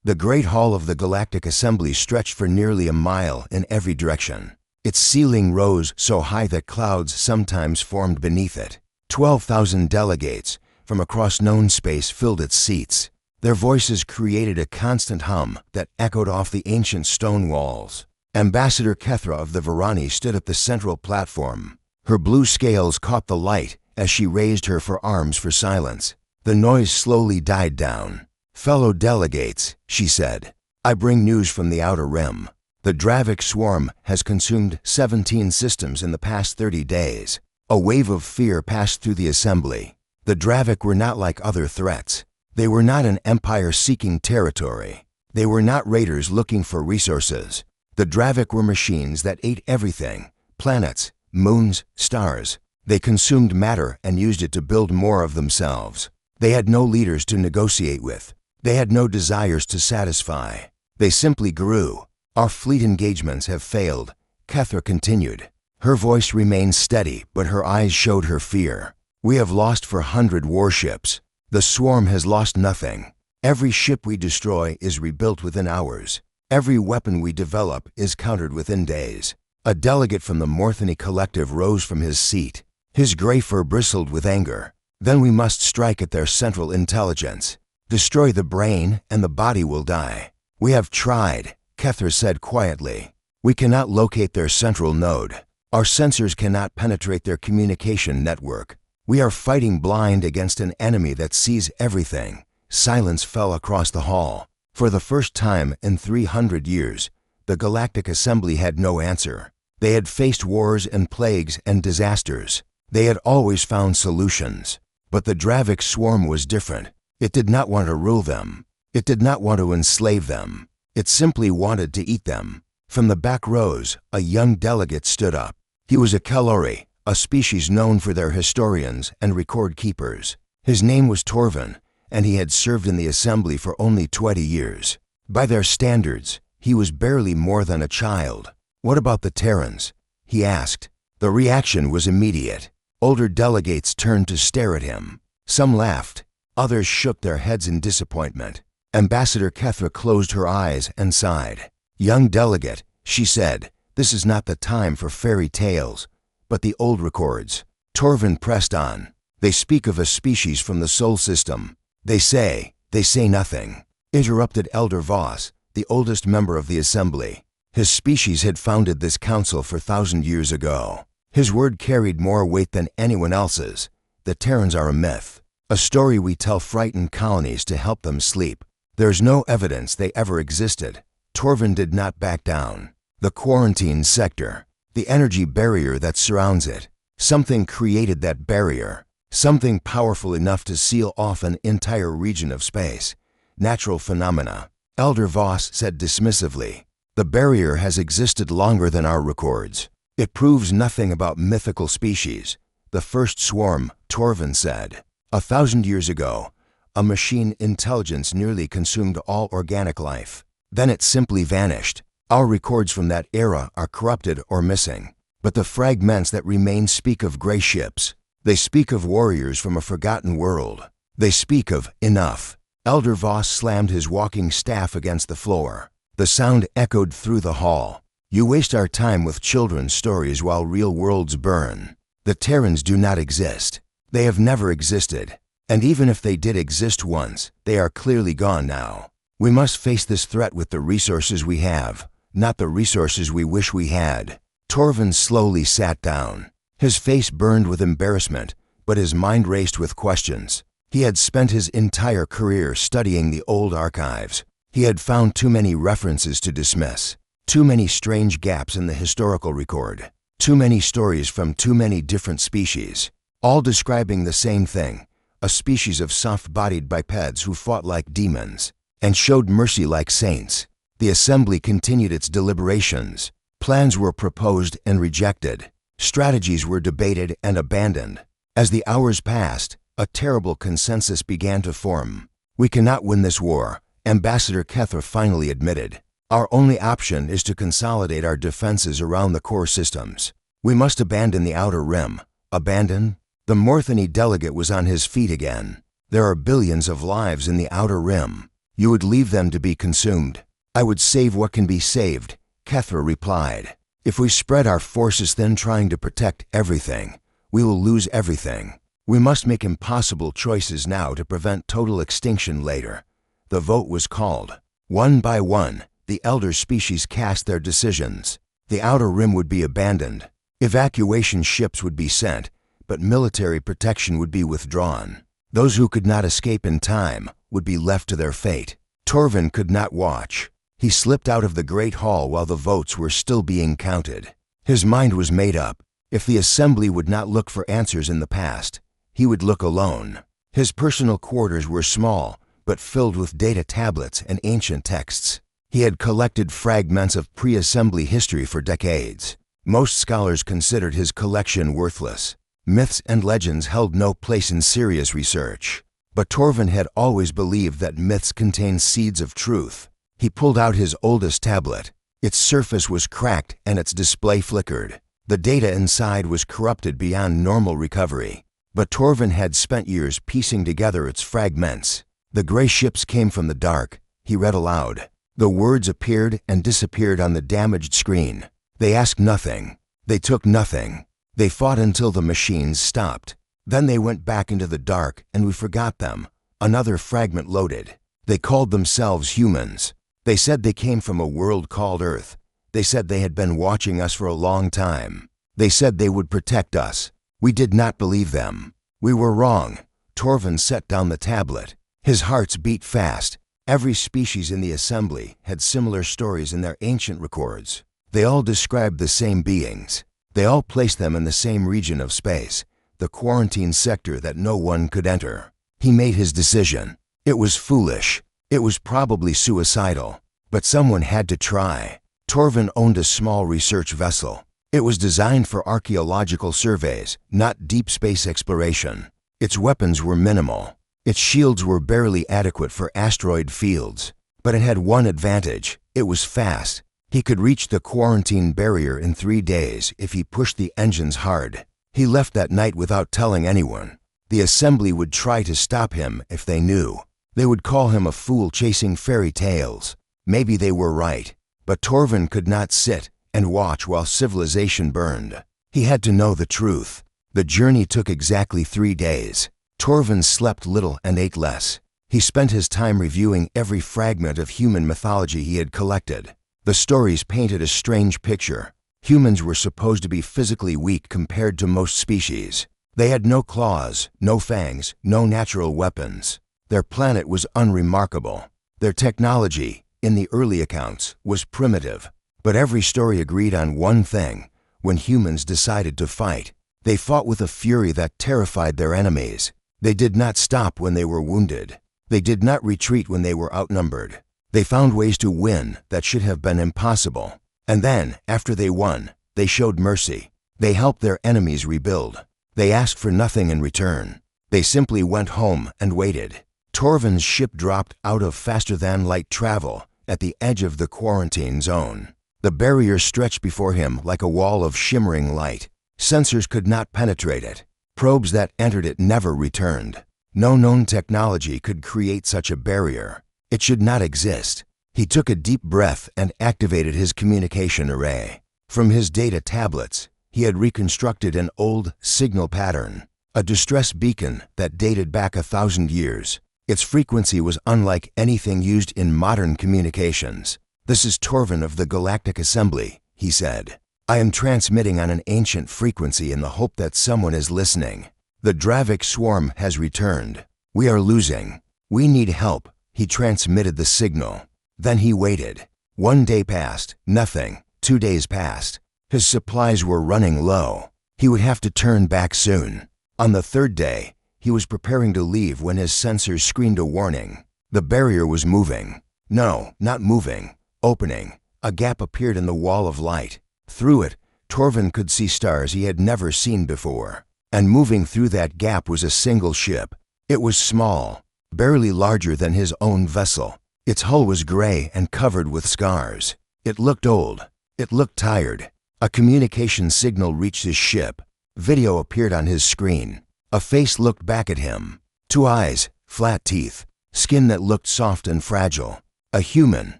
The Great Hall of the Galactic Assembly stretched for nearly a mile in every direction. Its ceiling rose so high that clouds sometimes formed beneath it. 12,000 delegates from across known space filled its seats. Their voices created a constant hum that echoed off the ancient stone walls. Ambassador Kethra of the Varani stood at the central platform. Her blue scales caught the light as she raised her forearms for silence. The noise slowly died down. "Fellow delegates," she said, "I bring news from the Outer Rim. The Dravik swarm has consumed 17 systems in the past 30 days. A wave of fear passed through the assembly. The Dravik were not like other threats. They were not an empire seeking territory. They were not raiders looking for resources. The Dravik were machines that ate everything: planets, moons, stars. They consumed matter and used it to build more of themselves. They had no leaders to negotiate with. They had no desires to satisfy. They simply grew. Our fleet engagements have failed," Kethra continued. Her voice remained steady, but her eyes showed her fear. "We have lost 400 warships. The swarm has lost nothing. Every ship we destroy is rebuilt within hours. Every weapon we develop is countered within days." A delegate from the Morthany Collective rose from his seat. His gray fur bristled with anger. "Then we must strike at their central intelligence. Destroy the brain and the body will die." "We have tried," Kethra said quietly. "We cannot locate their central node. Our sensors cannot penetrate their communication network. We are fighting blind against an enemy that sees everything." Silence fell across the hall. For the first time in 300 years, the Galactic Assembly had no answer. They had faced wars and plagues and disasters. They had always found solutions. But the Dravik swarm was different. It did not want to rule them. It did not want to enslave them. It simply wanted to eat them. From the back rows, a young delegate stood up. He was a Kellori, a species known for their historians and record keepers. His name was Torvin, and he had served in the assembly for only 20 years. By their standards, he was barely more than a child. "What about the Terrans?" he asked. The reaction was immediate. Older delegates turned to stare at him. Some laughed. Others shook their heads in disappointment. Ambassador Kethra closed her eyes and sighed. "Young delegate," she said, "this is not the time for fairy tales, but the old records." Torvin pressed on. "They speak of a species from the Sol system. They say nothing," interrupted Elder Voss, the oldest member of the assembly. His species had founded this council 4,000 years ago. His word carried more weight than anyone else's. "The Terrans are a myth, a story we tell frightened colonies to help them sleep. There's no evidence they ever existed." Torvin did not back down. "The quarantine sector, the energy barrier that surrounds it. Something created that barrier. Something powerful enough to seal off an entire region of space. Natural phenomena." Elder Voss said dismissively, "The barrier has existed longer than our records. It proves nothing about mythical species. The first swarm," Torvin said. 1,000 years ago, a machine intelligence nearly consumed all organic life. Then it simply vanished. Our records from that era are corrupted or missing. But the fragments that remain speak of gray ships. They speak of warriors from a forgotten world. They speak of enough. Elder Voss slammed his walking staff against the floor. The sound echoed through the hall. "You waste our time with children's stories while real worlds burn. The Terrans do not exist. They have never existed. And even if they did exist once, they are clearly gone now. We must face this threat with the resources we have, not the resources we wish we had." Torvin slowly sat down. His face burned with embarrassment, but his mind raced with questions. He had spent his entire career studying the old archives. He had found too many references to dismiss, too many strange gaps in the historical record, too many stories from too many different species, all describing the same thing: a species of soft-bodied bipeds who fought like demons and showed mercy like saints. The assembly continued its deliberations. Plans were proposed and rejected. Strategies were debated and abandoned. As the hours passed, a terrible consensus began to form. "We cannot win this war," Ambassador Kethra finally admitted. "Our only option is to consolidate our defenses around the core systems. We must abandon the Outer Rim." Abandon? The Morthany delegate was on his feet again. "There are billions of lives in the Outer Rim. You would leave them to be consumed. I would save what can be saved, Kethra replied. If we spread our forces thin trying to protect everything, we will lose everything. We must make impossible choices now to prevent total extinction later. The vote was called. One by one, the elder species cast their decisions. The outer rim would be abandoned. Evacuation ships would be sent, but military protection would be withdrawn. Those who could not escape in time would be left to their fate. Torvin could not watch. He slipped out of the great hall while the votes were still being counted. His mind was made up. If the assembly would not look for answers in the past, he would look alone. His personal quarters were small, but filled with data tablets and ancient texts. He had collected fragments of pre-assembly history for decades. Most scholars considered his collection worthless. Myths and legends held no place in serious research. But Torvin had always believed that myths contain seeds of truth. He pulled out his oldest tablet. Its surface was cracked and its display flickered. The data inside was corrupted beyond normal recovery. But Torvin had spent years piecing together its fragments. The gray ships came from the dark, he read aloud. The words appeared and disappeared on the damaged screen. They asked nothing. They took nothing. They fought until the machines stopped. Then they went back into the dark and we forgot them. Another fragment loaded. They called themselves humans. They said they came from a world called Earth. They said they had been watching us for a long time. They said they would protect us. We did not believe them. We were wrong. Torvin set down the tablet. His heart beat fast. Every species in the assembly had similar stories in their ancient records. They all described the same beings. They all placed them in the same region of space, the quarantine sector that no one could enter. He made his decision. It was foolish. It was probably suicidal. But someone had to try. Torvin owned a small research vessel. It was designed for archaeological surveys, not deep space exploration. Its weapons were minimal. Its shields were barely adequate for asteroid fields. But it had one advantage. It was fast. He could reach the quarantine barrier in 3 days if he pushed the engines hard. He left that night without telling anyone. The assembly would try to stop him if they knew. They would call him a fool chasing fairy tales. Maybe they were right. But Torvin could not sit and watch while civilization burned. He had to know the truth. The journey took exactly 3 days. Torvin slept little and ate less. He spent his time reviewing every fragment of human mythology he had collected. The stories painted a strange picture. Humans were supposed to be physically weak compared to most species. They had no claws, no fangs, no natural weapons. Their planet was unremarkable. Their technology, in the early accounts, was primitive. But every story agreed on one thing. When humans decided to fight, they fought with a fury that terrified their enemies. They did not stop when they were wounded. They did not retreat when they were outnumbered. They found ways to win that should have been impossible. And then, after they won, they showed mercy. They helped their enemies rebuild. They asked for nothing in return. They simply went home and waited. Torvin's ship dropped out of faster-than-light travel at the edge of the quarantine zone. The barrier stretched before him like a wall of shimmering light. Sensors could not penetrate it. Probes that entered it never returned. No known technology could create such a barrier. It should not exist. He took a deep breath and activated his communication array. From his data tablets, he had reconstructed an old signal pattern, a distress beacon that dated back 1,000 years. Its frequency was unlike anything used in modern communications. "This is Torvin of the Galactic Assembly," he said. "I am transmitting on an ancient frequency in the hope that someone is listening. The Dravik swarm has returned. We are losing. We need help." He transmitted the signal. Then he waited. 1 day passed, nothing. 2 days passed. His supplies were running low. He would have to turn back soon. On the 3rd day, he was preparing to leave when his sensors screened a warning. The barrier was moving. No, not moving. Opening. A gap appeared in the wall of light. Through it, Torvin could see stars he had never seen before. And moving through that gap was a single ship. It was small, barely larger than his own vessel. Its hull was gray and covered with scars. It looked old. It looked tired. A communication signal reached his ship. Video appeared on his screen. A face looked back at him. 2 eyes, flat teeth, skin that looked soft and fragile. A human,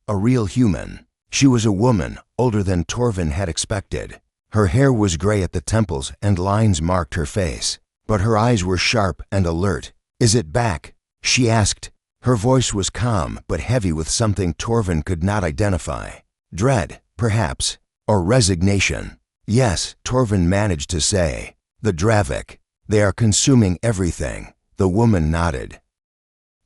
a real human. She was a woman, older than Torvin had expected. Her hair was gray at the temples and lines marked her face, but her eyes were sharp and alert. "Is it back?" she asked. Her voice was calm but heavy with something Torvin could not identify. Dread, perhaps, or resignation. "Yes," Torvin managed to say. "The Dravik. They are consuming everything." The woman nodded.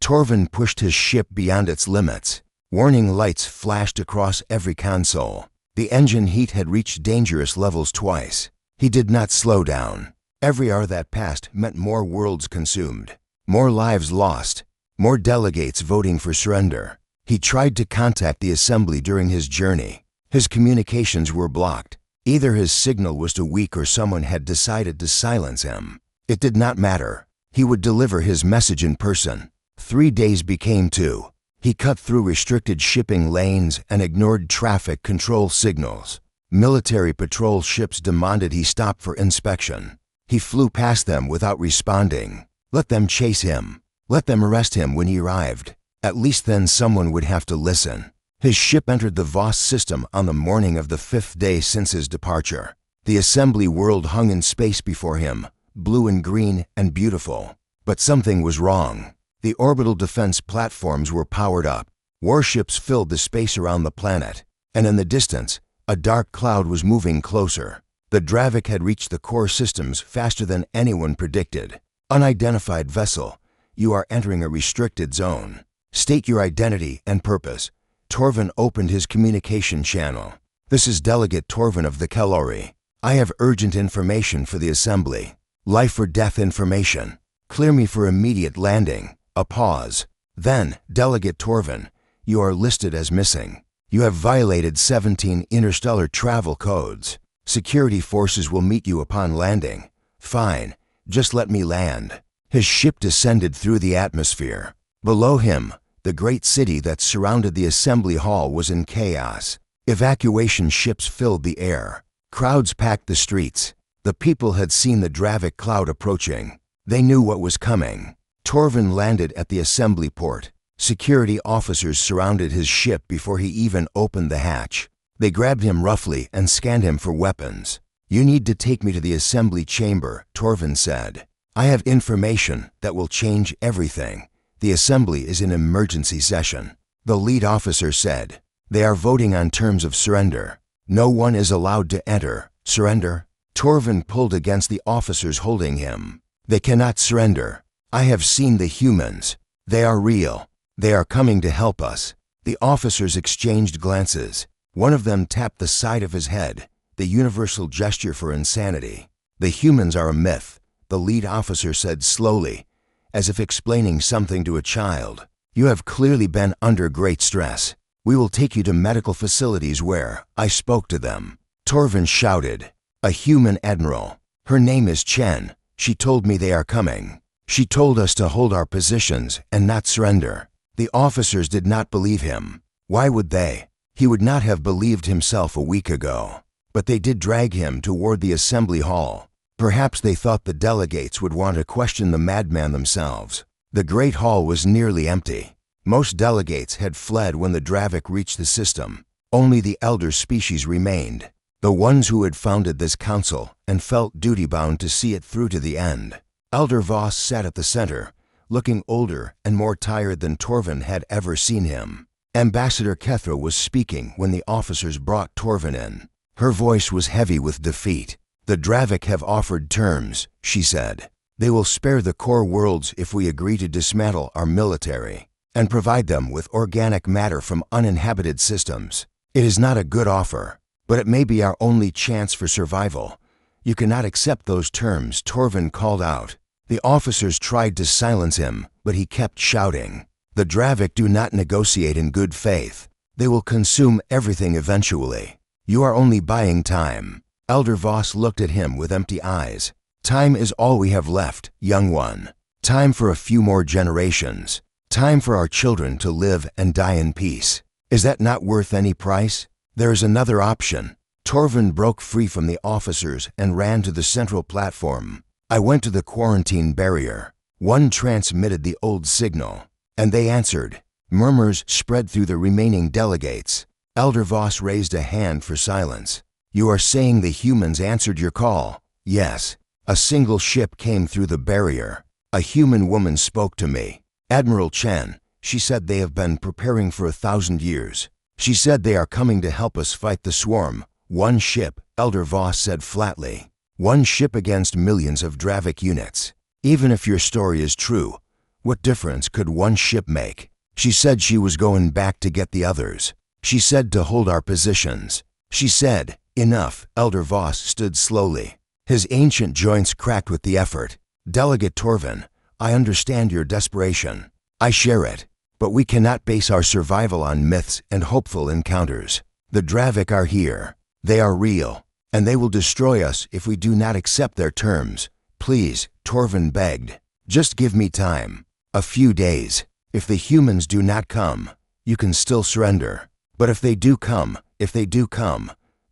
Torvin pushed his ship beyond its limits. Warning lights flashed across every console. The engine heat had reached dangerous levels twice. He did not slow down. Every hour that passed meant more worlds consumed, more lives lost, more delegates voting for surrender. He tried to contact the assembly during his journey. His communications were blocked. Either his signal was too weak or someone had decided to silence him. It did not matter. He would deliver his message in person. 3 days became 2. He cut through restricted shipping lanes and ignored traffic control signals. Military patrol ships demanded he stop for inspection. He flew past them without responding. Let them chase him. Let them arrest him when he arrived. At least then someone would have to listen. His ship entered the Voss system on the morning of the 5th day since his departure. The assembly world hung in space before him, blue and green and beautiful. But something was wrong. The orbital defense platforms were powered up. Warships filled the space around the planet, and in the distance, a dark cloud was moving closer. The Dravik had reached the core systems faster than anyone predicted. "Unidentified vessel, you are entering a restricted zone. State your identity and purpose." Torvin opened his communication channel. "This is Delegate Torvin of the Kellori. I have urgent information for the assembly. Life or death information. Clear me for immediate landing." A pause. "Then, Delegate Torvin, you are listed as missing. You have violated 17 interstellar travel codes. Security forces will meet you upon landing." "Fine, just let me land." His ship descended through the atmosphere. Below him, the great city that surrounded the assembly hall was in chaos. Evacuation ships filled the air. Crowds packed the streets. The people had seen the Dravik cloud approaching. They knew what was coming. Torvin landed at the assembly port. Security officers surrounded his ship before he even opened the hatch. They grabbed him roughly and scanned him for weapons. "You need to take me to the assembly chamber," Torvin said. "I have information that will change everything. The assembly is in emergency session." The lead officer said, "They are voting on terms of surrender. No one is allowed to enter." "Surrender?" Torvin pulled against the officers holding him. "They cannot surrender. I have seen the humans. They are real. They are coming to help us." The officers exchanged glances. One of them tapped the side of his head, the universal gesture for insanity. "The humans are a myth," the lead officer said slowly, as if explaining something to a child. "You have clearly been under great stress. We will take you to medical facilities where I spoke to them." Torvin shouted, "A human admiral. Her name is Chen. She told me they are coming. She told us to hold our positions and not surrender." The officers did not believe him. Why would they? He would not have believed himself a week ago. But they did drag him toward the assembly hall. Perhaps they thought the delegates would want to question the madman themselves. The great hall was nearly empty. Most delegates had fled when the Dravik reached the system. Only the elder species remained, the ones who had founded this council and felt duty-bound to see it through to the end. Elder Voss sat at the center, looking older and more tired than Torvin had ever seen him. Ambassador Kethra was speaking when the officers brought Torvin in. Her voice was heavy with defeat. "The Dravik have offered terms," she said. "They will spare the core worlds if we agree to dismantle our military and provide them with organic matter from uninhabited systems. It is not a good offer, but it may be our only chance for survival." "You cannot accept those terms," Torvin called out. The officers tried to silence him, but he kept shouting. "The Dravik do not negotiate in good faith. They will consume everything eventually. You are only buying time." Elder Voss looked at him with empty eyes. "Time is all we have left, young one. Time for a few more generations. Time for our children to live and die in peace. Is that not worth any price? There is another option." Torvin broke free from the officers and ran to the central platform. "I went to the quarantine barrier." One transmitted the old signal. And they answered. Murmurs spread through the remaining delegates. Elder Voss raised a hand for silence. You are saying the humans answered your call? Yes. A single ship came through the barrier. A human woman spoke to me. Admiral Chen, she said they have been preparing for 1,000 years. She said they are coming to help us fight the swarm. One ship, Elder Voss said flatly. One ship against millions of Dravik units. Even if your story is true, what difference could one ship make? She said she was going back to get the others. She said to hold our positions. She said, enough. Elder Voss stood slowly. His ancient joints cracked with the effort. Delegate Torvin, I understand your desperation. I share it. But we cannot base our survival on myths and hopeful encounters. The Dravik are here. They are real. And they will destroy us if we do not accept their terms. Please, Torvin begged. Just give me time. A few days. If the humans do not come, you can still surrender. But if they do come,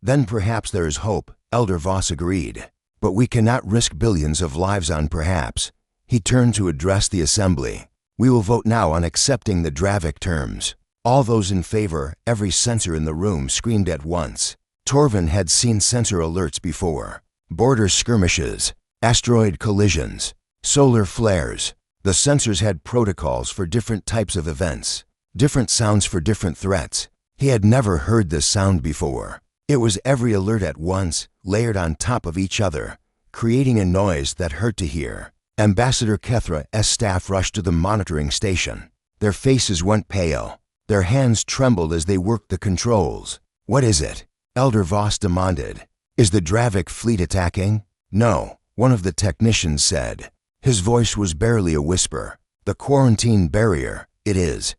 then perhaps there is hope, Elder Voss agreed. But we cannot risk billions of lives on perhaps. He turned to address the assembly. We will vote now on accepting the Dravik terms. All those in favor, every sensor in the room screamed at once. Torvin had seen sensor alerts before. Border skirmishes, asteroid collisions, solar flares. The sensors had protocols for different types of events, different sounds for different threats. He had never heard this sound before. It was every alert at once, layered on top of each other, creating a noise that hurt to hear. Ambassador Kethra's staff rushed to the monitoring station. Their faces went pale. Their hands trembled as they worked the controls. What is it? Elder Voss demanded. Is the Dravik fleet attacking? No, one of the technicians said. His voice was barely a whisper. The quarantine barrier, it is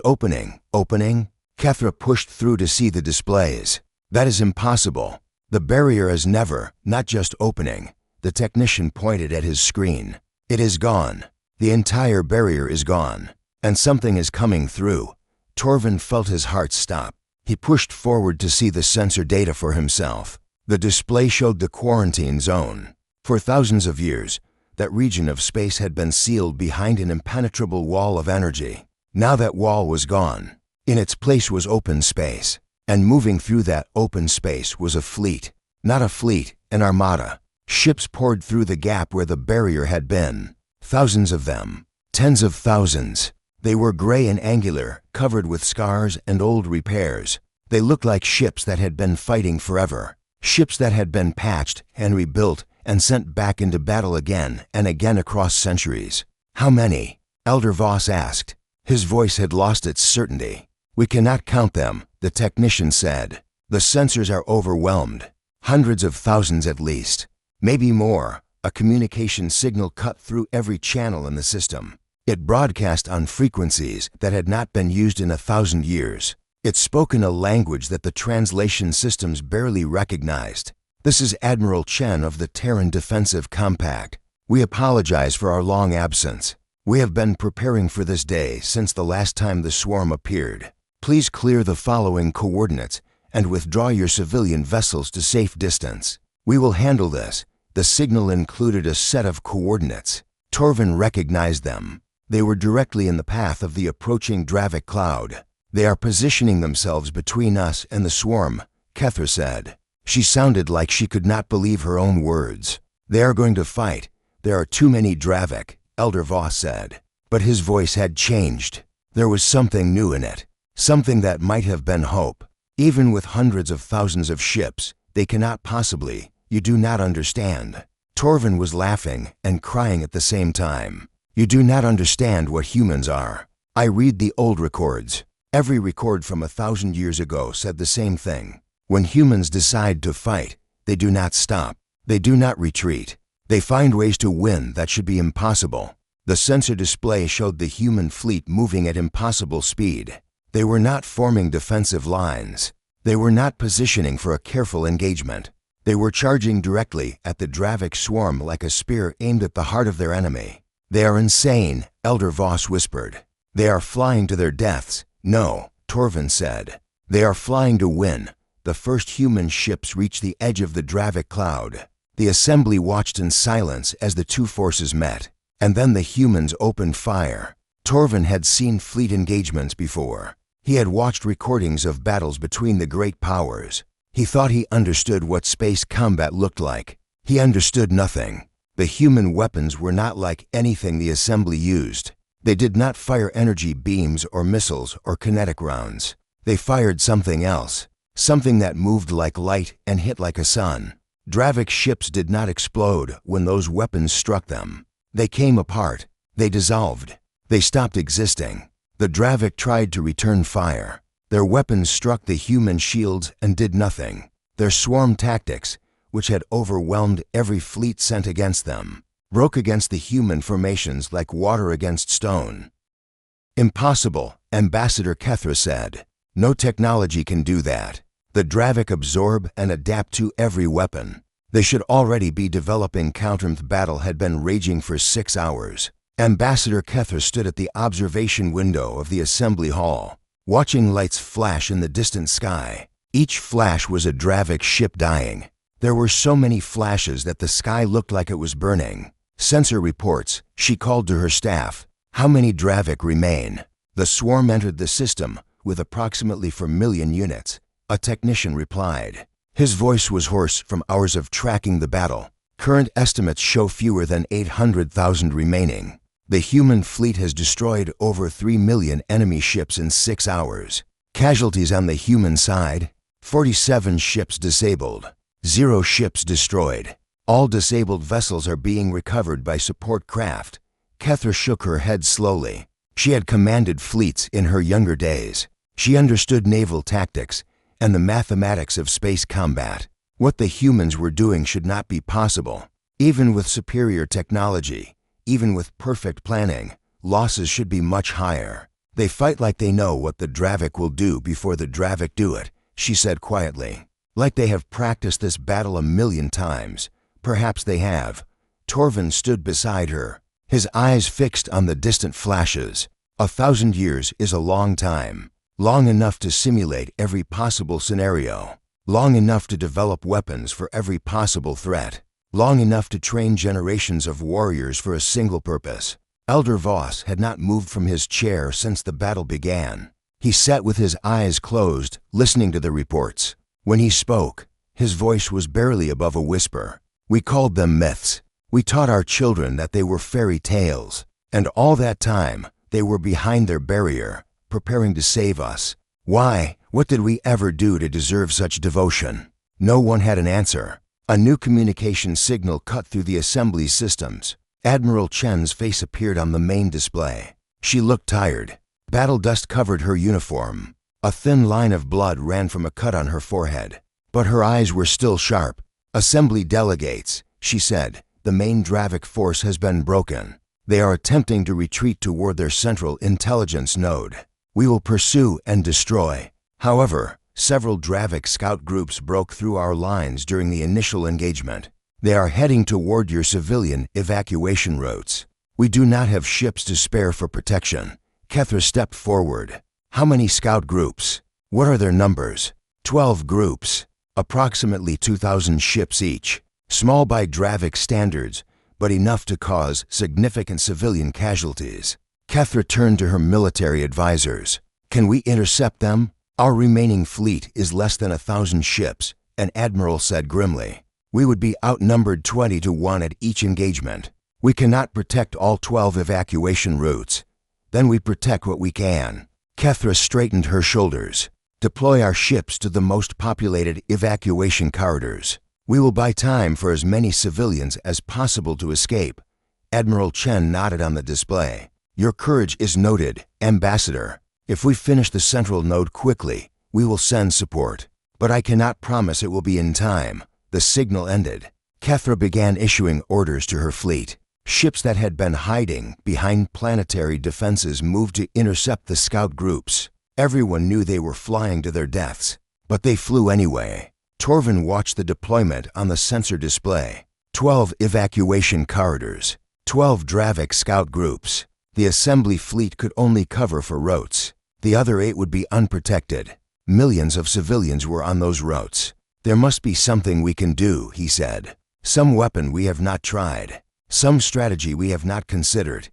opening. Opening? Kethra pushed through to see the displays. That is impossible. The barrier is never, not just opening. The technician pointed at his screen. It is gone. The entire barrier is gone. And something is coming through. Torvin felt his heart stop. He pushed forward to see the sensor data for himself. The display showed the quarantine zone. For thousands of years, that region of space had been sealed behind an impenetrable wall of energy. Now that wall was gone. In its place was open space. And moving through that open space was a fleet. Not a fleet, an armada. Ships poured through the gap where the barrier had been. Thousands of them. Tens of thousands. They were gray and angular, covered with scars and old repairs. They looked like ships that had been fighting forever. Ships that had been patched and rebuilt and sent back into battle again and again across centuries. How many? Elder Voss asked. His voice had lost its certainty. We cannot count them, the technician said. The sensors are overwhelmed. Hundreds of thousands at least. Maybe more. A communication signal cut through every channel in the system. It broadcast on frequencies that had not been used in 1,000 years. It spoke in a language that the translation systems barely recognized. This is Admiral Chen of the Terran Defensive Compact. We apologize for our long absence. We have been preparing for this day since the last time the swarm appeared. Please clear the following coordinates and withdraw your civilian vessels to safe distance. We will handle this. The signal included a set of coordinates. Torvin recognized them. They were directly in the path of the approaching Dravik cloud. They are positioning themselves between us and the swarm, Kethra said. She sounded like she could not believe her own words. They are going to fight. There are too many Dravik, Elder Voss said. But his voice had changed. There was something new in it. Something that might have been hope. Even with hundreds of thousands of ships, they cannot possibly. You do not understand. Torvin was laughing and crying at the same time. You do not understand what humans are. I read the old records. Every record from 1,000 years ago said the same thing. When humans decide to fight, they do not stop. They do not retreat. They find ways to win that should be impossible. The sensor display showed the human fleet moving at impossible speed. They were not forming defensive lines. They were not positioning for a careful engagement. They were charging directly at the Dravik swarm like a spear aimed at the heart of their enemy. They are insane, Elder Voss whispered. They are flying to their deaths. No, Torvin said. They are flying to win. The first human ships reached the edge of the Dravik cloud. The assembly watched in silence as the two forces met. And then the humans opened fire. Torvin had seen fleet engagements before. He had watched recordings of battles between the great powers. He thought he understood what space combat looked like. He understood nothing. The human weapons were not like anything the assembly used. They did not fire energy beams or missiles or kinetic rounds. They fired something else, something that moved like light and hit like a sun. Dravik ships did not explode when those weapons struck them. They came apart. They dissolved. They stopped existing. The Dravik tried to return fire. Their weapons struck the human shields and did nothing. Their swarm tactics, which had overwhelmed every fleet sent against them, broke against the human formations like water against stone. Impossible, Ambassador Kethra said. No technology can do that. The Dravik absorb and adapt to every weapon. They should already be developing. Counter battle had been raging for 6 hours. Ambassador Kethra stood at the observation window of the assembly hall, watching lights flash in the distant sky. Each flash was a Dravik ship dying. There were so many flashes that the sky looked like it was burning. Sensor reports, she called to her staff. How many Dravik remain? The swarm entered the system with approximately 4 million units. A technician replied. His voice was hoarse from hours of tracking the battle. Current estimates show fewer than 800,000 remaining. The human fleet has destroyed over 3 million enemy ships in 6 hours. Casualties on the human side, 47 ships disabled, 0 ships destroyed. All disabled vessels are being recovered by support craft. Kethra shook her head slowly. She had commanded fleets in her younger days. She understood naval tactics and the mathematics of space combat. What the humans were doing should not be possible. Even with superior technology, even with perfect planning, losses should be much higher. They fight like they know what the Dravik will do before the Dravik do it, she said quietly. Like they have practiced this battle 1,000,000 times. Perhaps they have. Torvin stood beside her, his eyes fixed on the distant flashes. 1,000 years is a long time. Long enough to simulate every possible scenario. Long enough to develop weapons for every possible threat. Long enough to train generations of warriors for a single purpose. Elder Voss had not moved from his chair since the battle began. He sat with his eyes closed, listening to the reports. When he spoke, his voice was barely above a whisper. We called them myths. We taught our children that they were fairy tales. And all that time, they were behind their barrier, preparing to save us. Why? What did we ever do to deserve such devotion? No one had an answer. A new communication signal cut through the assembly systems. Admiral Chen's face appeared on the main display. She looked tired. Battle dust covered her uniform. A thin line of blood ran from a cut on her forehead. But her eyes were still sharp. Assembly delegates, she said, the main Dravik force has been broken. They are attempting to retreat toward their central intelligence node. We will pursue and destroy. However, several Dravik scout groups broke through our lines during the initial engagement. They are heading toward your civilian evacuation routes. We do not have ships to spare for protection. Kethra stepped forward. How many scout groups? What are their numbers? 12 groups. Approximately 2,000 ships each. Small by Dravik standards, but enough to cause significant civilian casualties. Kethra turned to her military advisors. Can we intercept them? Our remaining fleet is less than 1,000 ships, an admiral said grimly. We would be outnumbered 20 to 1 at each engagement. We cannot protect all 12 evacuation routes. Then we protect what we can. Kethra straightened her shoulders. Deploy our ships to the most populated evacuation corridors. We will buy time for as many civilians as possible to escape. Admiral Chen nodded on the display. Your courage is noted, Ambassador. If we finish the central node quickly, we will send support. But I cannot promise it will be in time. The signal ended. Kethra began issuing orders to her fleet. Ships that had been hiding behind planetary defenses moved to intercept the scout groups. Everyone knew they were flying to their deaths, but they flew anyway. Torvin watched the deployment on the sensor display. 12 evacuation corridors, 12 Dravik scout groups. The assembly fleet could only cover for routes. The other 8 would be unprotected. Millions of civilians were on those routes. There must be something we can do, he said. Some weapon we have not tried. Some strategy we have not considered.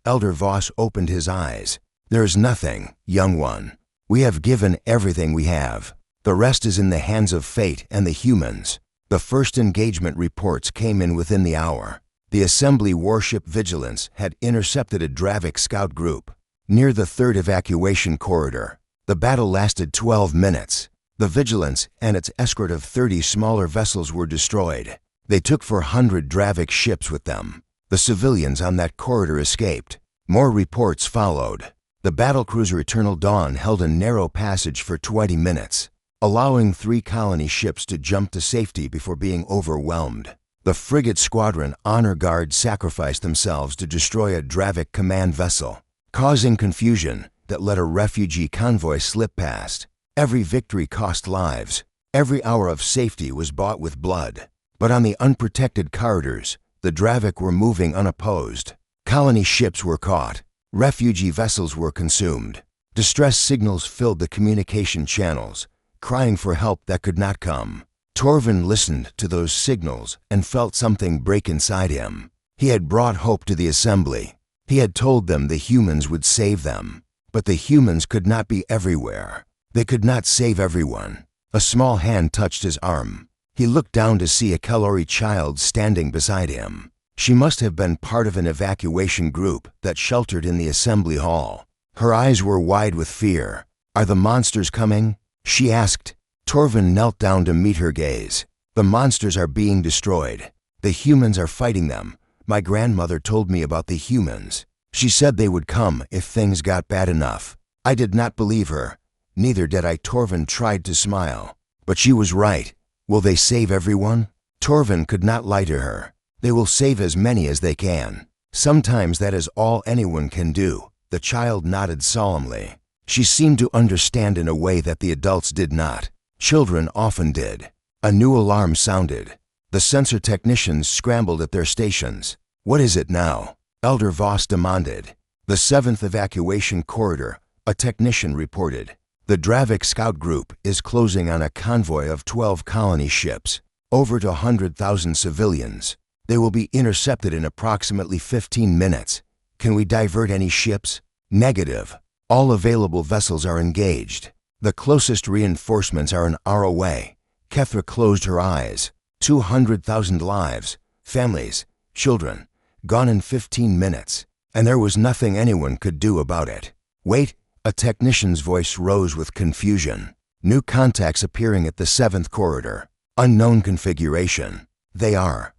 Elder Voss opened his eyes. "There is nothing, young one. We have given everything we have. The rest is in the hands of fate and the humans." The first engagement reports came in within the hour. The Assembly warship Vigilance had intercepted a Dravik scout group near the third evacuation corridor. The battle lasted 12 minutes. The Vigilance and its escort of 30 smaller vessels were destroyed. They took 400 Dravik ships with them. The civilians on that corridor escaped. More reports followed. The battlecruiser Eternal Dawn held a narrow passage for 20 minutes, allowing 3 colony ships to jump to safety before being overwhelmed. The frigate squadron Honor Guard sacrificed themselves to destroy a Dravik command vessel, causing confusion that let a refugee convoy slip past. Every victory cost lives. Every hour of safety was bought with blood. But on the unprotected corridors, the Dravik were moving unopposed. Colony ships were caught. Refugee vessels were consumed. Distress signals filled the communication channels, crying for help that could not come. Torvin listened to those signals and felt something break inside him. He had brought hope to the Assembly. He had told them the humans would save them. But the humans could not be everywhere. They could not save everyone. A small hand touched his arm. He looked down to see a Kalori child standing beside him. She must have been part of an evacuation group that sheltered in the assembly hall. Her eyes were wide with fear. "Are the monsters coming?" she asked. Torvin knelt down to meet her gaze. "The monsters are being destroyed. The humans are fighting them. My grandmother told me about the humans. She said they would come if things got bad enough." I did not believe her. Neither did I. Torvin tried to smile. But she was right. Will they save everyone? Torvin could not lie to her. They will save as many as they can. Sometimes that is all anyone can do. The child nodded solemnly. She seemed to understand in a way that the adults did not. Children often did. A new alarm sounded. The sensor technicians scrambled at their stations. "What is it now?" Elder Voss demanded. "The 7th evacuation corridor," a technician reported. "The Dravik scout group is closing on a convoy of 12 colony ships, over to 100,000 civilians. They will be intercepted in approximately 15 minutes. Can we divert any ships?" "Negative. All available vessels are engaged. The closest reinforcements are an hour away." Kethra closed her eyes. 200,000 lives, families, children, gone in 15 minutes, and there was nothing anyone could do about it. "Wait," a technician's voice rose with confusion. "New contacts appearing at the 7th corridor. Unknown configuration. They are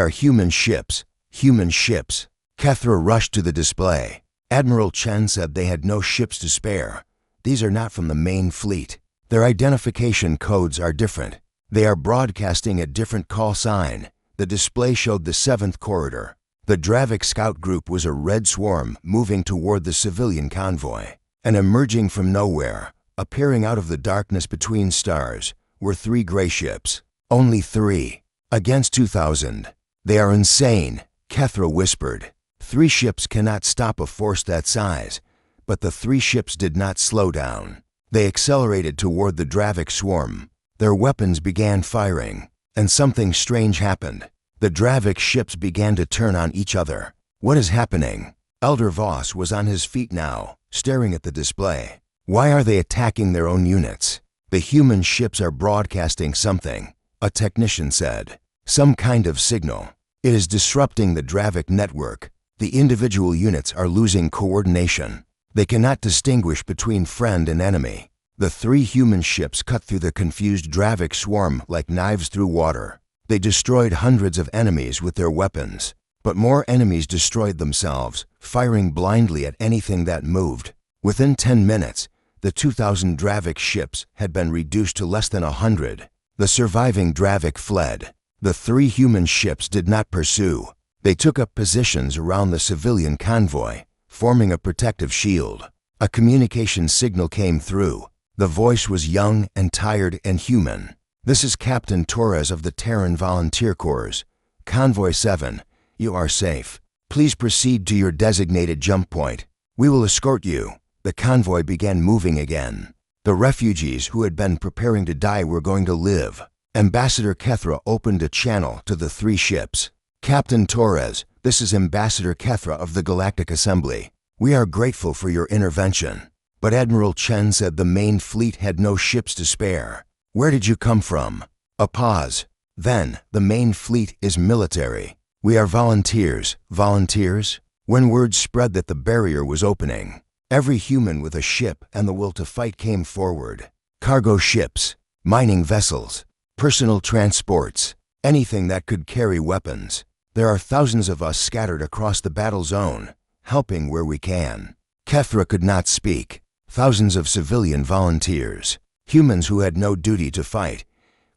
human ships. Human ships." Kethra rushed to the display. Admiral Chen said they had no ships to spare. "These are not from the main fleet. Their identification codes are different. They are broadcasting a different call sign." The display showed the 7th corridor. The Dravik scout group was a red swarm moving toward the civilian convoy. And emerging from nowhere, appearing out of the darkness between stars, were 3 gray ships. Only 3. Against 2,000. "They are insane," Kethra whispered. 3 ships cannot stop a force that size. But the 3 ships did not slow down. They accelerated toward the Dravik swarm. Their weapons began firing, and something strange happened. The Dravik ships began to turn on each other. "What is happening?" Elder Voss was on his feet now, staring at the display. "Why are they attacking their own units?" "The human ships are broadcasting something," a technician said. "Some kind of signal. It is disrupting the Dravik network. The individual units are losing coordination. They cannot distinguish between friend and enemy." The 3 human ships cut through the confused Dravik swarm like knives through water. They destroyed hundreds of enemies with their weapons. But more enemies destroyed themselves, firing blindly at anything that moved. Within 10 minutes, the 2,000 Dravik ships had been reduced to less than 100. The surviving Dravik fled. The 3 human ships did not pursue. They took up positions around the civilian convoy, forming a protective shield. A communication signal came through. The voice was young and tired and human. "This is Captain Torres of the Terran Volunteer Corps. Convoy 7, you are safe. Please proceed to your designated jump point. We will escort you." The convoy began moving again. The refugees who had been preparing to die were going to live. Ambassador Kethra opened a channel to the 3 ships. Captain Torres, this is Ambassador Kethra of the Galactic Assembly. We are grateful for your intervention. But Admiral Chen said the main fleet had no ships to spare. Where did you come from? A pause. Then, the main fleet is military. We are volunteers. Volunteers? When word spread that the barrier was opening, every human with a ship and the will to fight came forward. Cargo ships, mining vessels, personal transports, anything that could carry weapons. There are thousands of us scattered across the battle zone, helping where we can. Kethra could not speak. Thousands of civilian volunteers, humans who had no duty to fight,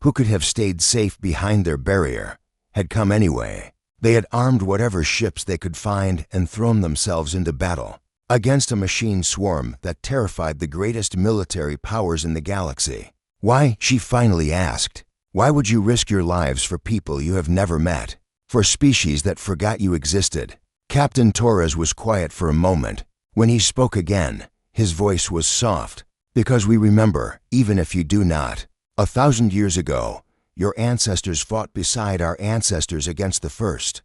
who could have stayed safe behind their barrier, had come anyway. They had armed whatever ships they could find and thrown themselves into battle against a machine swarm that terrified the greatest military powers in the galaxy. Why, she finally asked, why would you risk your lives for people you have never met, for species that forgot you existed? Captain Torres was quiet for a moment. When he spoke again, his voice was soft. Because we remember, even if you do not. 1,000 years ago, your ancestors fought beside our ancestors against the first.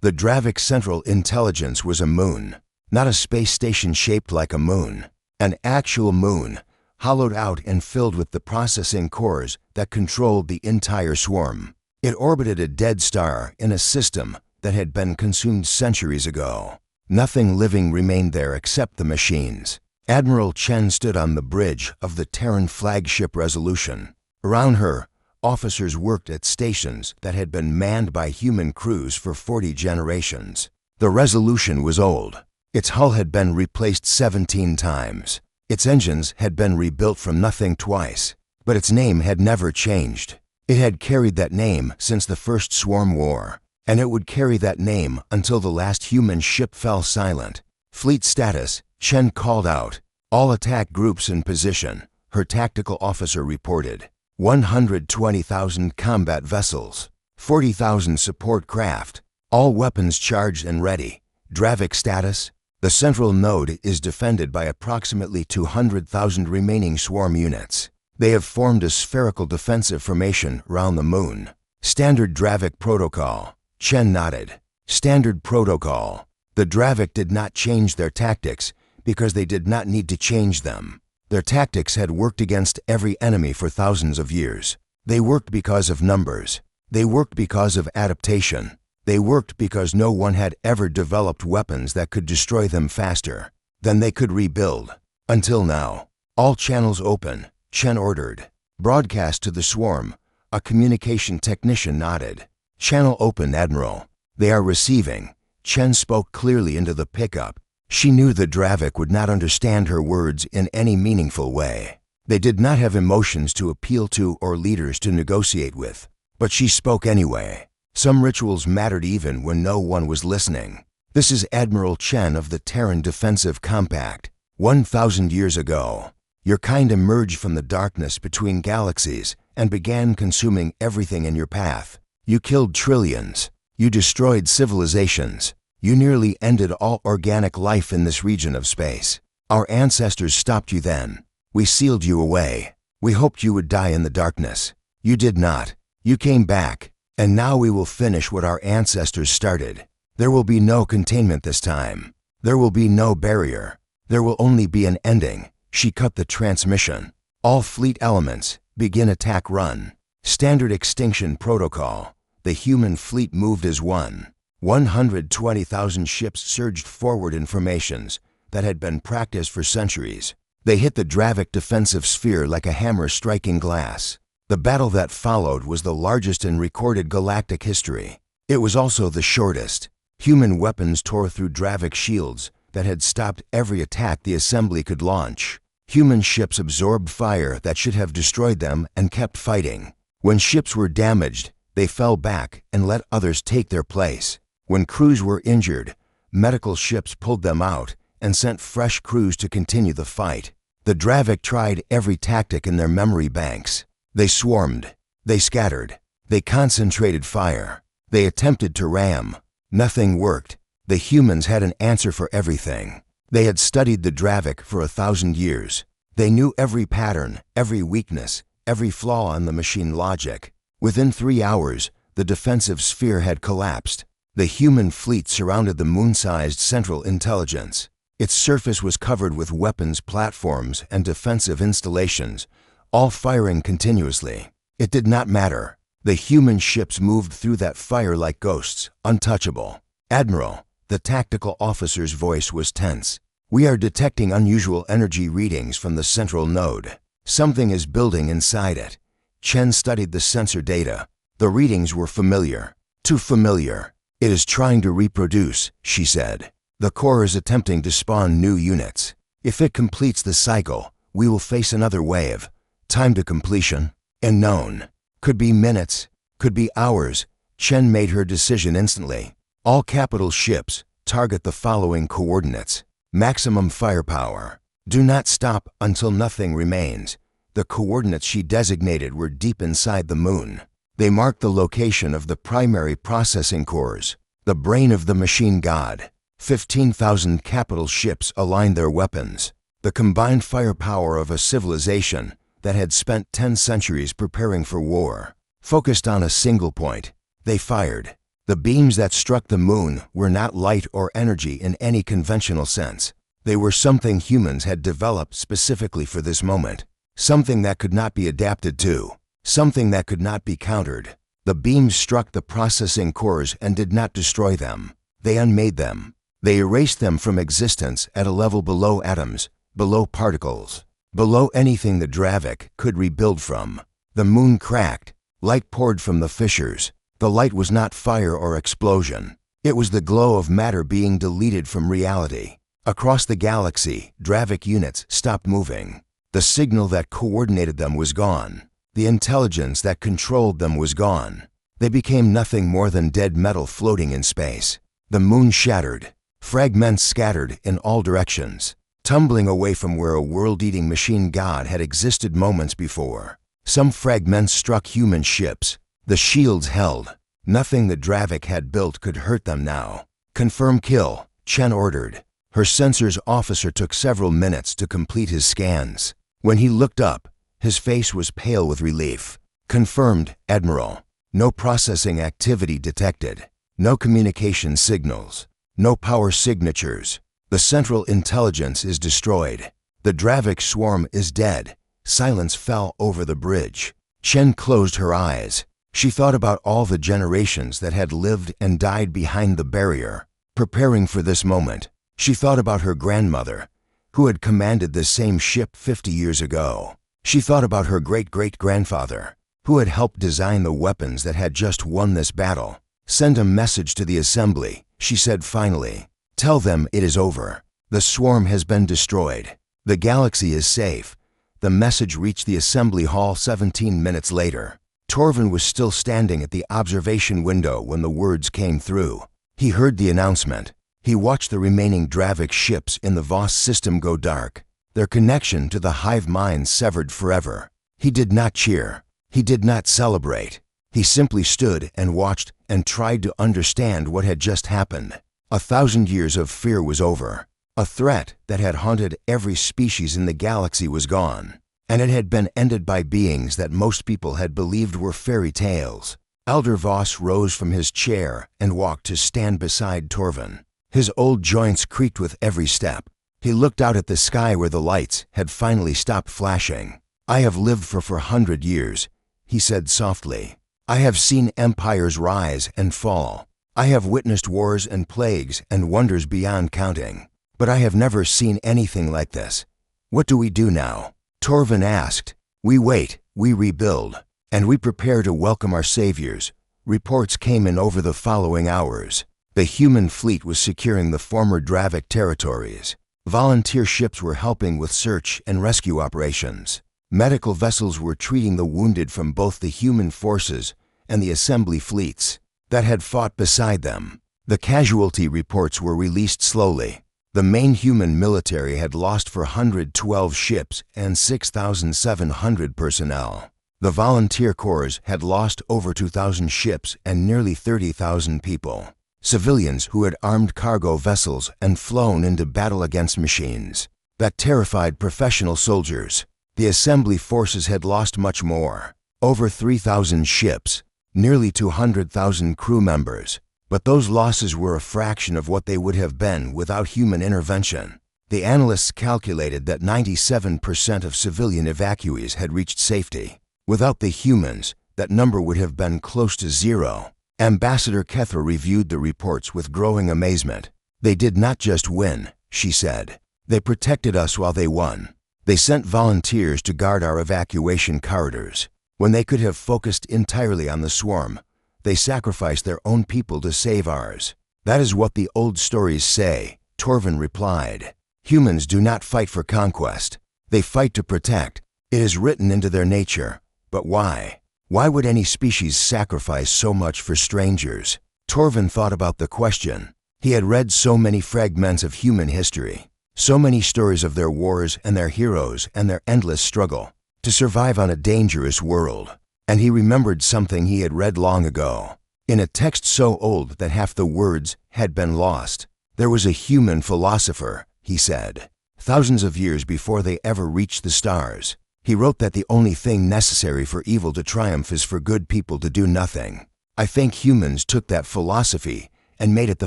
The Dravik Central Intelligence was a moon, not a space station shaped like a moon. An actual moon, hollowed out and filled with the processing cores that controlled the entire swarm. It orbited a dead star in a system that had been consumed centuries ago. Nothing living remained there except the machines. Admiral Chen stood on the bridge of the Terran flagship Resolution. Around her, officers worked at stations that had been manned by human crews for 40 generations. The Resolution was old. Its hull had been replaced 17 times. Its engines had been rebuilt from nothing twice. But its name had never changed. It had carried that name since the First Swarm War. And it would carry that name until the last human ship fell silent. Fleet status, Chen called out. All attack groups in position, her tactical officer reported. 120,000 combat vessels, 40,000 support craft, all weapons charged and ready. Dravik status, the central node is defended by approximately 200,000 remaining swarm units. They have formed a spherical defensive formation around the moon. Standard Dravik protocol. Chen nodded. Standard protocol. The Dravik did not change their tactics because they did not need to change them. Their tactics had worked against every enemy for thousands of years. They worked because of numbers. They worked because of adaptation. They worked because no one had ever developed weapons that could destroy them faster than they could rebuild. Until now. All channels open, Chen ordered. Broadcast to the swarm. A communication technician nodded. Channel open, Admiral. They are receiving. Chen spoke clearly into the pickup. She knew the Dravik would not understand her words in any meaningful way. They did not have emotions to appeal to or leaders to negotiate with. But she spoke anyway. Some rituals mattered even when no one was listening. This is Admiral Chen of the Terran Defensive Compact. 1,000 years ago, your kind emerged from the darkness between galaxies and began consuming everything in your path. You killed trillions. You destroyed civilizations. You nearly ended all organic life in this region of space. Our ancestors stopped you then. We sealed you away. We hoped you would die in the darkness. You did not. You came back. And now we will finish what our ancestors started. There will be no containment this time. There will be no barrier. There will only be an ending. She cut the transmission. All fleet elements, begin attack run. Standard extinction protocol. The human fleet moved as one. 120,000 ships surged forward in formations that had been practiced for centuries. They hit the Dravik defensive sphere like a hammer striking glass. The battle that followed was the largest in recorded galactic history. It was also the shortest. Human weapons tore through Dravik shields that had stopped every attack the assembly could launch. Human ships absorbed fire that should have destroyed them and kept fighting. When ships were damaged, they fell back and let others take their place. When crews were injured, medical ships pulled them out and sent fresh crews to continue the fight. The Dravik tried every tactic in their memory banks. They swarmed. They scattered. They concentrated fire. They attempted to ram. Nothing worked. The humans had an answer for everything. They had studied the Dravik for 1,000 years. They knew every pattern, every weakness, every flaw in the machine logic. Within 3 hours, The defensive sphere had collapsed. The human fleet surrounded the moon-sized Central Intelligence. Its surface was covered with weapons platforms and defensive installations, all firing continuously. It did not matter. The human ships moved through that fire like ghosts, untouchable. "Admiral," the tactical officer's voice was tense. "We are detecting unusual energy readings from the central node. Something is building inside it." Chen studied the sensor data. The readings were familiar. Too familiar. "It is trying to reproduce," she said. "The core is attempting to spawn new units. If it completes the cycle, we will face another wave. Time to completion? Unknown. Could be minutes, could be hours." Chen made her decision instantly. "All capital ships, target the following coordinates. Maximum firepower. Do not stop until nothing remains." The coordinates she designated were deep inside the moon. They marked the location of the primary processing cores, the brain of the machine god. 15,000 capital ships aligned their weapons. The combined firepower of a civilization that had spent 10 centuries preparing for war. Focused on a single point, they fired. The beams that struck the moon were not light or energy in any conventional sense. They were something humans had developed specifically for this moment. Something that could not be adapted to. Something that could not be countered. The beams struck the processing cores and did not destroy them. They unmade them. They erased them from existence at a level below atoms, below particles, below anything the Dravik could rebuild from. The moon cracked. Light poured from the fissures. The light was not fire or explosion. It was the glow of matter being deleted from reality. Across the galaxy, Dravik units stopped moving. The signal that coordinated them was gone. The intelligence that controlled them was gone. They became nothing more than dead metal floating in space. The moon shattered. Fragments scattered in all directions, tumbling away from where a world-eating machine god had existed moments before. Some fragments struck human ships. The shields held. Nothing the Dravik had built could hurt them now. "Confirm kill," Chen ordered. Her sensors officer took several minutes to complete his scans. When he looked up, his face was pale with relief. "Confirmed, Admiral. No processing activity detected. No communication signals. No power signatures. The Central Intelligence is destroyed. The Dravik swarm is dead." Silence fell over the bridge. Chen closed her eyes. She thought about all the generations that had lived and died behind the barrier, preparing for this moment. She thought about her grandmother, who had commanded this same ship 50 years ago. She thought about her great-great-grandfather, who had helped design the weapons that had just won this battle. "Send a message to the assembly," she said finally. "Tell them it is over. The swarm has been destroyed. The galaxy is safe." The message reached the assembly hall 17 minutes later. Torvin was still standing at the observation window when the words came through. He heard the announcement. He watched the remaining Dravik ships in the Voss system go dark, their connection to the hive mind severed forever. He did not cheer. He did not celebrate. He simply stood and watched and tried to understand what had just happened. 1,000 years of fear was over. A threat that had haunted every species in the galaxy was gone, and it had been ended by beings that most people had believed were fairy tales. Elder Voss rose from his chair and walked to stand beside Torvin. His old joints creaked with every step. He looked out at the sky where the lights had finally stopped flashing. "I have lived for 400 years," he said softly. "I have seen empires rise and fall. I have witnessed wars and plagues and wonders beyond counting. But I have never seen anything like this. What do we do now?" Torvin asked. "We wait, we rebuild, and we prepare to welcome our saviors." Reports came in over the following hours. The human fleet was securing the former Dravik territories. Volunteer ships were helping with search and rescue operations. Medical vessels were treating the wounded from both the human forces and the assembly fleets that had fought beside them. The casualty reports were released slowly. The main human military had lost 412 ships and 6,700 personnel. The volunteer corps had lost over 2,000 ships and nearly 30,000 people. Civilians who had armed cargo vessels and flown into battle against machines that terrified professional soldiers. The assembly forces had lost much more. Over 3,000 ships, nearly 200,000 crew members. But those losses were a fraction of what they would have been without human intervention. The analysts calculated that 97% of civilian evacuees had reached safety. Without the humans, that number would have been close to zero. Ambassador Kethra reviewed the reports with growing amazement. They did not just win, she said. They protected us while they won. They sent volunteers to guard our evacuation corridors. When they could have focused entirely on the swarm, they sacrificed their own people to save ours. That is what the old stories say, Torvin replied. Humans do not fight for conquest. They fight to protect. It is written into their nature. But why? Why would any species sacrifice so much for strangers? Torvin thought about the question. He had read so many fragments of human history, so many stories of their wars and their heroes and their endless struggle to survive on a dangerous world. And he remembered something he had read long ago. In a text so old that half the words had been lost, there was a human philosopher, he said, thousands of years before they ever reached the stars. He wrote that the only thing necessary for evil to triumph is for good people to do nothing. I think humans took that philosophy and made it the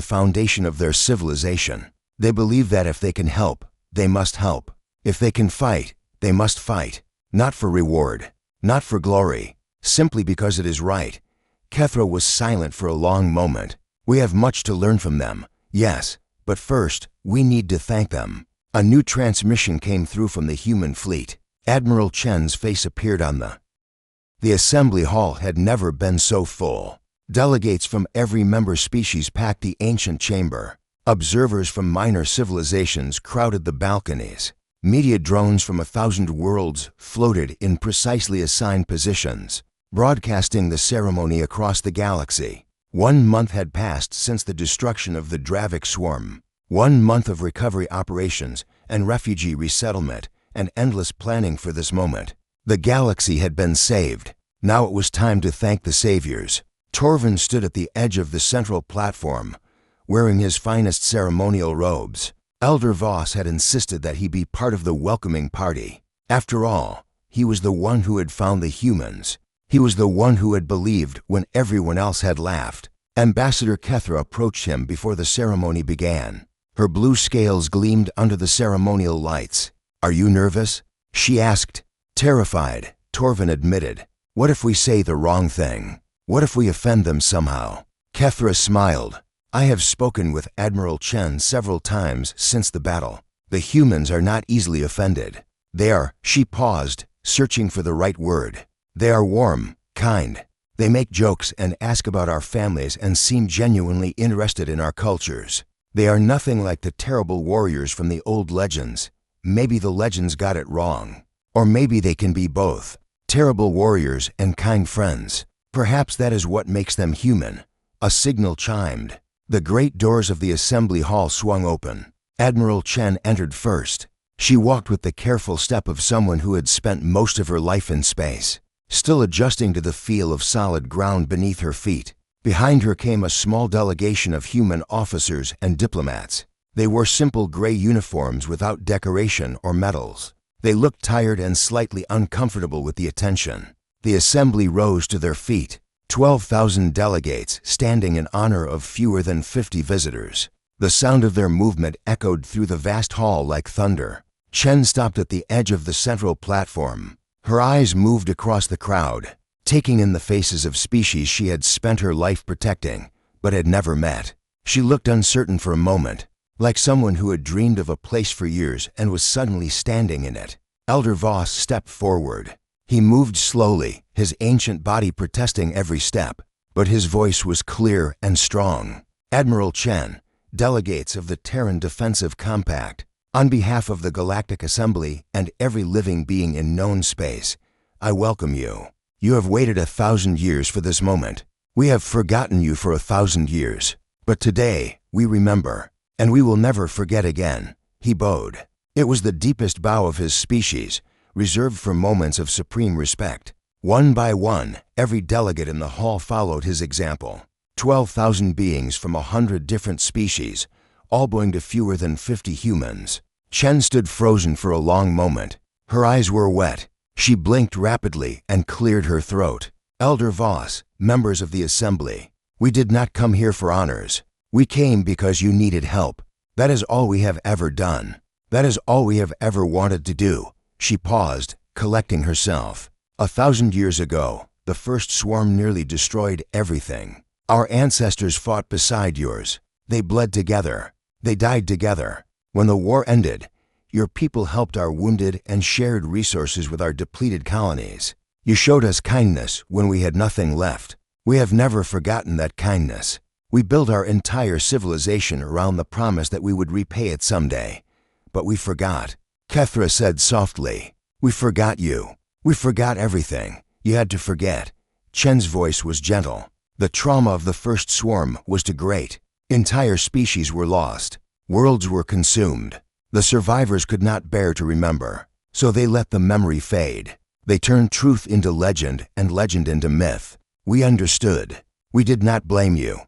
foundation of their civilization. They believe that if they can help, they must help. If they can fight, they must fight. Not for reward, not for glory, simply because it is right. Kethra was silent for a long moment. We have much to learn from them, yes, but first, we need to thank them. A new transmission came through from the human fleet. Admiral Chen's face appeared on the assembly hall had never been so full. Delegates from every member species packed the ancient chamber. Observers from minor civilizations crowded the balconies. Media drones from 1,000 worlds floated in precisely assigned positions, broadcasting the ceremony across the galaxy. 1 month had passed since the destruction of the Dravik swarm. 1 month of recovery operations and refugee resettlement and endless planning for this moment. The galaxy had been saved. Now it was time to thank the saviors. Torvin stood at the edge of the central platform, wearing his finest ceremonial robes. Elder Voss had insisted that he be part of the welcoming party. After all, he was the one who had found the humans. He was the one who had believed when everyone else had laughed. Ambassador Kethra approached him before the ceremony began. Her blue scales gleamed under the ceremonial lights. "Are you nervous?" she asked. Terrified, Torvin admitted. "What if we say the wrong thing? What if we offend them somehow?" Kethra smiled. "I have spoken with Admiral Chen several times since the battle. The humans are not easily offended. She paused, searching for the right word. They are warm, kind. They make jokes and ask about our families and seem genuinely interested in our cultures. They are nothing like the terrible warriors from the old legends. Maybe the legends got it wrong. Or maybe they can be both. Terrible warriors and kind friends. Perhaps that is what makes them human." A signal chimed. The great doors of the assembly hall swung open. Admiral Chen entered first. She walked with the careful step of someone who had spent most of her life in space, still adjusting to the feel of solid ground beneath her feet. Behind her came a small delegation of human officers and diplomats. They wore simple gray uniforms without decoration or medals. They looked tired and slightly uncomfortable with the attention. The assembly rose to their feet. 12,000 delegates standing in honor of fewer than 50 visitors. The sound of their movement echoed through the vast hall like thunder. Chen stopped at the edge of the central platform. Her eyes moved across the crowd, taking in the faces of species she had spent her life protecting, but had never met. She looked uncertain for a moment, like someone who had dreamed of a place for years and was suddenly standing in it. Elder Voss stepped forward. He moved slowly, his ancient body protesting every step, but his voice was clear and strong. "Admiral Chen, delegates of the Terran Defensive Compact, on behalf of the Galactic Assembly and every living being in known space, I welcome you. You have waited 1,000 years for this moment. We have forgotten you for 1,000 years, but today we remember, and we will never forget again." He bowed. It was the deepest bow of his species, reserved for moments of supreme respect. One by one, every delegate in the hall followed his example. 12,000 beings from 100 different species, all bowing to fewer than 50 humans. Chen stood frozen for a long moment. Her eyes were wet. She blinked rapidly and cleared her throat. Elder Voss, members of the assembly, we did not come here for honors. We came because you needed help. That is all we have ever done. That is all we have ever wanted to do." She paused, collecting herself. 1,000 years ago, the first swarm nearly destroyed everything. Our ancestors fought beside yours. They bled together. They died together. When the war ended, your people helped our wounded and shared resources with our depleted colonies. You showed us kindness when we had nothing left. We have never forgotten that kindness. We built our entire civilization around the promise that we would repay it someday. But we forgot. Kethra said softly, "We forgot you. We forgot everything. You had to forget." Chen's voice was gentle. The trauma of the first swarm was too great. Entire species were lost. Worlds were consumed. The survivors could not bear to remember, so they let the memory fade. They turned truth into legend and legend into myth. We understood. We did not blame you.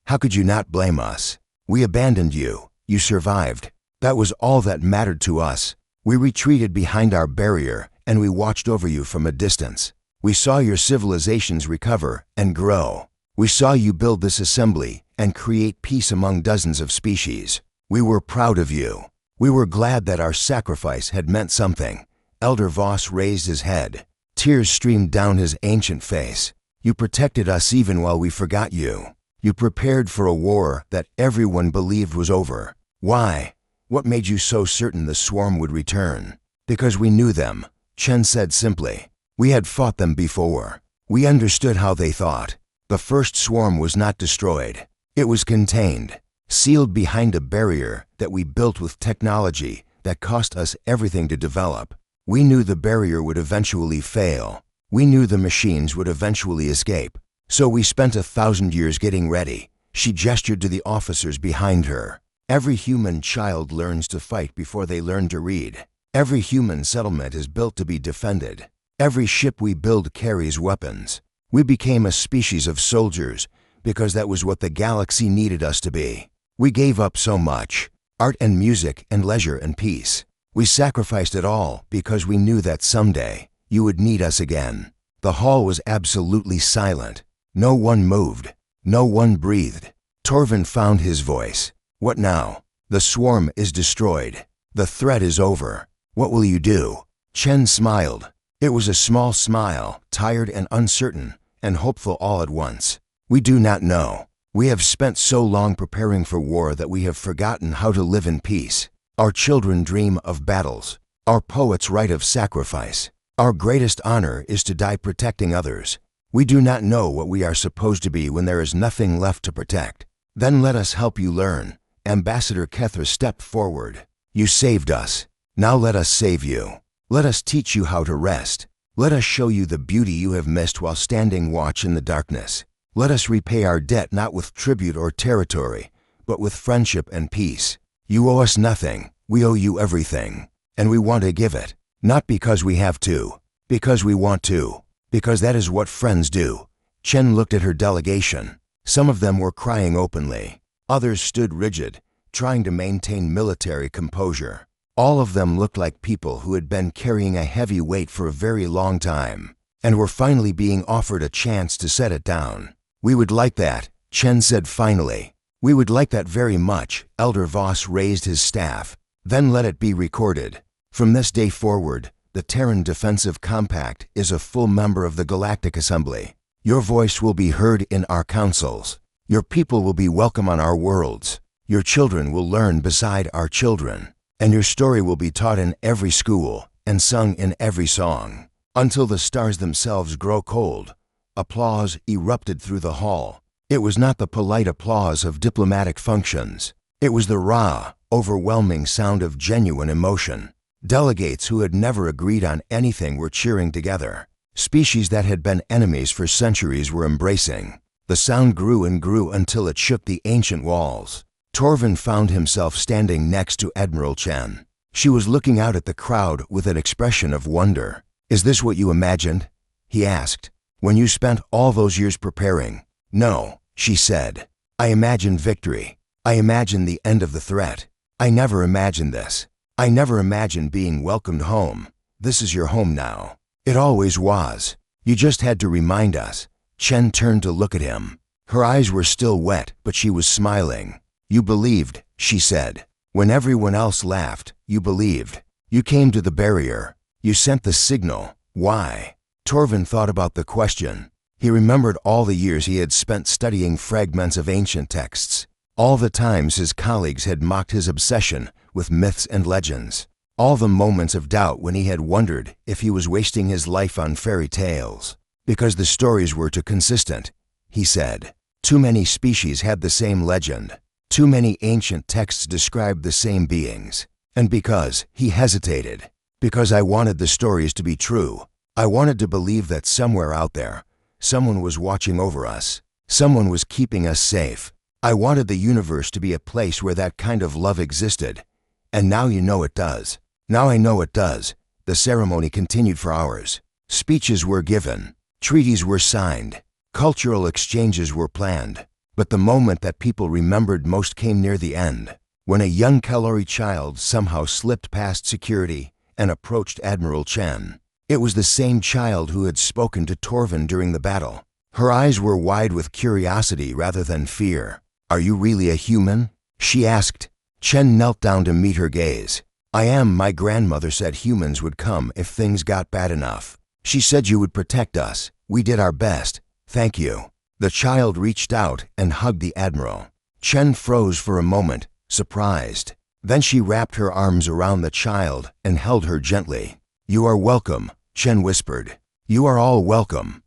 How could you not blame us? We abandoned you. You survived. That was all that mattered to us. We retreated behind our barrier and we watched over you from a distance. We saw your civilizations recover and grow. We saw you build this assembly and create peace among dozens of species. We were proud of you. We were glad that our sacrifice had meant something. Elder Voss raised his head. Tears streamed down his ancient face. You protected us even while we forgot you. You prepared for a war that everyone believed was over. Why? What made you so certain the swarm would return? Because we knew them, Chen said simply. We had fought them before. We understood how they thought. The first swarm was not destroyed. It was contained, sealed behind a barrier that we built with technology that cost us everything to develop. We knew the barrier would eventually fail. We knew the machines would eventually escape. So we spent 1,000 years getting ready. She gestured to the officers behind her. Every human child learns to fight before they learn to read. Every human settlement is built to be defended. Every ship we build carries weapons. We became a species of soldiers because that was what the galaxy needed us to be. We gave up so much, art and music and leisure and peace. We sacrificed it all because we knew that someday you would need us again. The hall was absolutely silent. No one moved. No one breathed. Torvin found his voice. What now? The swarm is destroyed. The threat is over. What will you do? Chen smiled. It was a small smile, tired and uncertain, and hopeful all at once. We do not know. We have spent so long preparing for war that we have forgotten how to live in peace. Our children dream of battles. Our poets write of sacrifice. Our greatest honor is to die protecting others. We do not know what we are supposed to be when there is nothing left to protect. Then let us help you learn. Ambassador Kethra stepped forward. You saved us. Now let us save you. Let us teach you how to rest. Let us show you the beauty you have missed while standing watch in the darkness. Let us repay our debt not with tribute or territory, but with friendship and peace. You owe us nothing. We owe you everything. And we want to give it. Not because we have to, because we want to, because that is what friends do. Chen looked at her delegation. Some of them were crying openly. Others stood rigid, trying to maintain military composure. All of them looked like people who had been carrying a heavy weight for a very long time, and were finally being offered a chance to set it down. We would like that, Chen said finally. We would like that very much. Elder Voss raised his staff. Then let it be recorded. From this day forward, the Terran Defensive Compact is a full member of the Galactic Assembly. Your voice will be heard in our councils. Your people will be welcome on our worlds. Your children will learn beside our children. And your story will be taught in every school and sung in every song. Until the stars themselves grow cold. Applause erupted through the hall. It was not the polite applause of diplomatic functions. It was the raw, overwhelming sound of genuine emotion. Delegates who had never agreed on anything were cheering together. Species that had been enemies for centuries were embracing. The sound grew and grew until it shook the ancient walls. Torvin found himself standing next to Admiral Chen. She was looking out at the crowd with an expression of wonder. Is this what you imagined? He asked. When you spent all those years preparing? No, she said. I imagined victory. I imagined the end of the threat. I never imagined this. I never imagined being welcomed home. This is your home now. It always was. You just had to remind us." Chen turned to look at him. Her eyes were still wet, but she was smiling. "You believed," she said. "When everyone else laughed, you believed. You came to the barrier. You sent the signal. Why?" Torvin thought about the question. He remembered all the years he had spent studying fragments of ancient texts, all the times his colleagues had mocked his obsession with myths and legends, all the moments of doubt when he had wondered if he was wasting his life on fairy tales. Because the stories were too consistent, he said. Too many species had the same legend. Too many ancient texts described the same beings. And because he hesitated, because I wanted the stories to be true. I wanted to believe that somewhere out there, someone was watching over us. Someone was keeping us safe. I wanted the universe to be a place where that kind of love existed. And now you know it does. Now I know it does. The ceremony continued for hours. Speeches were given. Treaties were signed. Cultural exchanges were planned. But the moment that people remembered most came near the end, when a young Kalori child somehow slipped past security and approached Admiral Chen. It was the same child who had spoken to Torvin during the battle. Her eyes were wide with curiosity rather than fear. "Are you really a human?" she asked. Chen knelt down to meet her gaze. "I am. My grandmother said humans would come if things got bad enough. She said you would protect us. We did our best. Thank you." The child reached out and hugged the Admiral. Chen froze for a moment, surprised. Then she wrapped her arms around the child and held her gently. "You are welcome," Chen whispered. "You are all welcome."